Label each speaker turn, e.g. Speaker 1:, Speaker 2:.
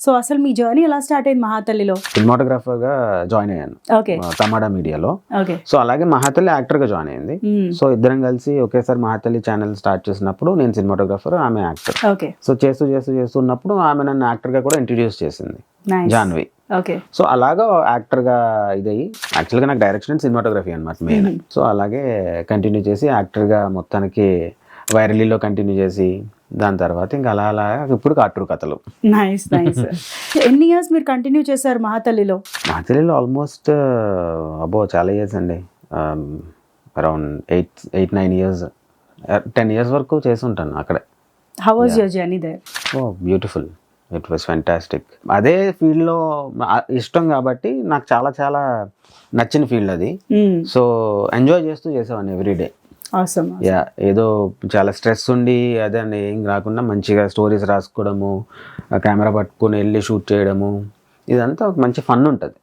Speaker 1: So అసలు మీ journey ఎలా start అయింది మహాతల్లిలో?
Speaker 2: సినిమాటోగ్రాఫర్ గా జాయిన్ అయ్యాను
Speaker 1: ఓకే
Speaker 2: తమాడా మీడియాలో.
Speaker 1: ఓకే
Speaker 2: సో అలాగే మహాతల్లి యాక్టర్ గా జాయిన్ అయింది. సో ఇద్దరం కలిసి ఒకేసారి మహాతల్లి ఛానల్ స్టార్ట్ చేసినప్పుడు నేను సినిమాటోగ్రాఫర్, ఆమె యాక్టర్.
Speaker 1: ఓకే
Speaker 2: సో చేస్తున్నప్పుడు ఆమె నన్ను యాక్టర్ గా కూడా ఇంట్రడ్యూస్ చేసింది,
Speaker 1: నైస్.
Speaker 2: జాన్వి.
Speaker 1: ఓకే
Speaker 2: సో అలాగా యాక్టర్ గా ఇదయ్యి, యాక్చువల్గా నాకు డైరెక్షన్ అండ్ సినిమాటోగ్రఫీ అనమాట మెయిన్. సో అలాగే కంటిన్యూ చేసి యాక్టర్ గా మొత్తానికి వైరలీలో కంటిన్యూ చేసి దాని తర్వాత ఇంకా అలా ఇప్పుడు కాటూరు కథలు.
Speaker 1: Nice nice. ఎన్ని ఇయర్స్ మీరు కంటిన్యూ చేశారు మహాతల్లిలో?
Speaker 2: మహాతల్లిలో ఆల్మోస్ట్ చాలా ఇయర్స్ అండి, అరౌండ్ 8-9 ఇయర్స్, 10 ఇయర్స్ వరకు చేసి ఉంటాను అక్కడే.
Speaker 1: How was your journey there?
Speaker 2: Oh beautiful, it was fantastic. అదే ఫీల్డ్లో ఇష్టం కాబట్టి నాకు చాలా చాలా నచ్చిన ఫీల్డ్ అది. సో ఎంజాయ్ చేస్తూ చేసేవాడిని ఎవ్రీడే.
Speaker 1: ఆసమ్.
Speaker 2: యా, ఏదో చాలా స్ట్రెస్ ఉండి అదే అని ఏం రాకుండా మంచిగా స్టోరీస్ రాసుకోవడము, కెమెరా పట్టుకొని వెళ్ళి షూట్ చేయడము, ఇదంతా ఒక మంచి ఫన్ ఉంటుంది.